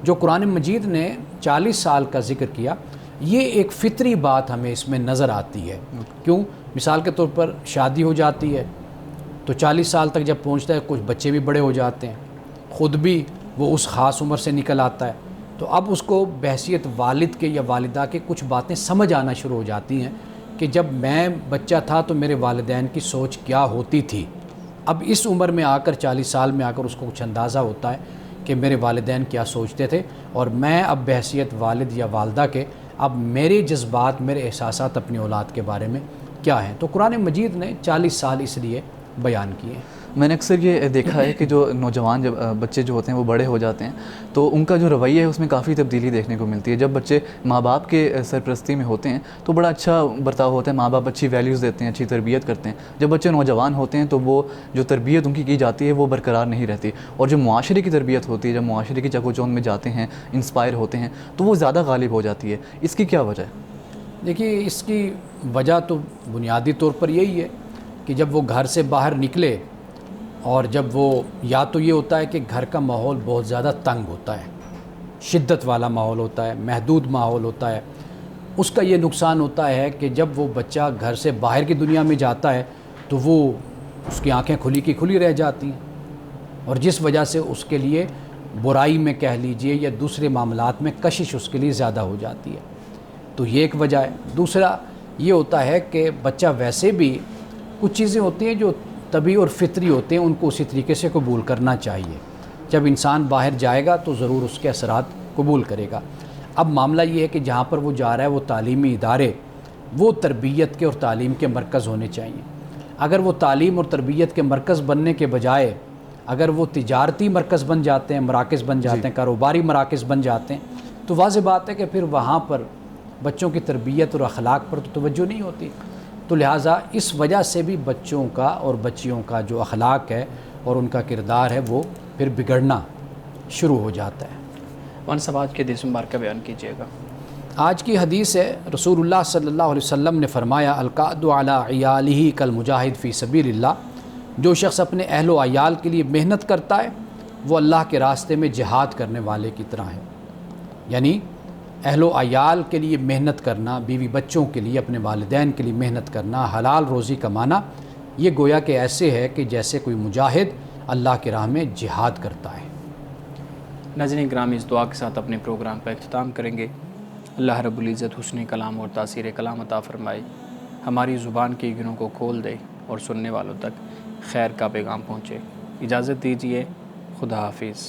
جو قرآن مجید نے 40 سال کا ذکر کیا، یہ ایک فطری بات ہمیں اس میں نظر آتی ہے. کیوں؟ مثال کے طور پر شادی ہو جاتی ہے تو 40 سال تک جب پہنچتا ہے کچھ بچے بھی بڑے ہو جاتے ہیں، خود بھی وہ اس خاص عمر سے نکل آتا ہے، تو اب اس کو بحیثیت والد کے یا والدہ کے کچھ باتیں سمجھ آنا شروع ہو جاتی ہیں کہ جب میں بچہ تھا تو میرے والدین کی سوچ کیا ہوتی تھی. اب اس عمر میں آ کر 40 سال میں آ کر اس کو کچھ اندازہ ہوتا ہے کہ میرے والدین کیا سوچتے تھے، اور میں اب بحیثیت والد یا والدہ کے اب میرے جذبات، میرے احساسات اپنی اولاد کے بارے میں کیا ہیں. تو قرآن مجید نے 40 سال اس لیے بیان کیے ہیں. میں نے اکثر یہ دیکھا ہے کہ جو نوجوان بچے جو ہوتے ہیں وہ بڑے ہو جاتے ہیں تو ان کا جو رویہ ہے اس میں کافی تبدیلی دیکھنے کو ملتی ہے. جب بچے ماں باپ کے سرپرستی میں ہوتے ہیں تو بڑا اچھا برتاؤ ہوتا ہے، ماں باپ اچھی ویلیوز دیتے ہیں، اچھی تربیت کرتے ہیں. جب بچے نوجوان ہوتے ہیں تو وہ جو تربیت ان کی جاتی ہے وہ برقرار نہیں رہتی، اور جو معاشرے کی تربیت ہوتی ہے، جب معاشرے کی چک و چوند میں جاتے ہیں، انسپائر ہوتے ہیں، تو وہ زیادہ غالب ہو جاتی ہے. اس کی کیا وجہ ہے؟ دیکھیے، اس کی وجہ تو بنیادی طور پر یہی ہے کہ جب وہ گھر سے باہر نکلے، اور جب وہ یا تو یہ ہوتا ہے کہ گھر کا ماحول بہت زیادہ تنگ ہوتا ہے، شدت والا ماحول ہوتا ہے، محدود ماحول ہوتا ہے. اس کا یہ نقصان ہوتا ہے کہ جب وہ بچہ گھر سے باہر کی دنیا میں جاتا ہے تو وہ اس کی آنکھیں کھلی کی کھلی رہ جاتی ہیں، اور جس وجہ سے اس کے لیے برائی میں کہہ لیجئے یا دوسرے معاملات میں کشش اس کے لیے زیادہ ہو جاتی ہے. تو یہ ایک وجہ ہے. دوسرا یہ ہوتا ہے کہ بچہ ویسے بھی کچھ چیزیں ہوتی ہیں جو طبعی اور فطری ہوتے ہیں، ان کو اسی طریقے سے قبول کرنا چاہیے. جب انسان باہر جائے گا تو ضرور اس کے اثرات قبول کرے گا. اب معاملہ یہ ہے کہ جہاں پر وہ جا رہا ہے وہ تعلیمی ادارے وہ تربیت کے اور تعلیم کے مرکز ہونے چاہیے. اگر وہ تعلیم اور تربیت کے مرکز بننے کے بجائے اگر وہ تجارتی مرکز بن جاتے ہیں، مراکز بن جاتے ہیں، کاروباری مراکز بن جاتے ہیں، تو واضح بات ہے کہ پھر وہاں پر بچوں کی تربیت اور اخلاق پر تو توجہ نہیں ہوتی. تو لہٰذا اس وجہ سے بھی بچوں کا اور بچیوں کا جو اخلاق ہے اور ان کا کردار ہے وہ پھر بگڑنا شروع ہو جاتا ہے. مولانا صاحب آج کے حدیث مبارکہ بیان کیجیے گا. آج کی حدیث ہے، رسول اللہ صلی اللہ علیہ وسلم نے فرمایا، القعد علی عیالہ کالمجاہد فی سبیل اللہ. جو شخص اپنے اہل و عیال کے لیے محنت کرتا ہے وہ اللہ کے راستے میں جہاد کرنے والے کی طرح ہے. یعنی اہل و عیال کے لیے محنت کرنا، بیوی بچوں کے لیے، اپنے والدین کے لیے محنت کرنا، حلال روزی کمانا، یہ گویا کہ ایسے ہے کہ جیسے کوئی مجاہد اللہ کی راہ میں جہاد کرتا ہے. ناظرین گرامی، اس دعا کے ساتھ اپنے پروگرام کا اختتام کریں گے. اللہ رب العزت حسن کلام اور تاثیر کلام عطا فرمائے، ہماری زبان کے گنوں کو کھول دے اور سننے والوں تک خیر کا پیغام پہنچے. اجازت دیجیے، خدا حافظ.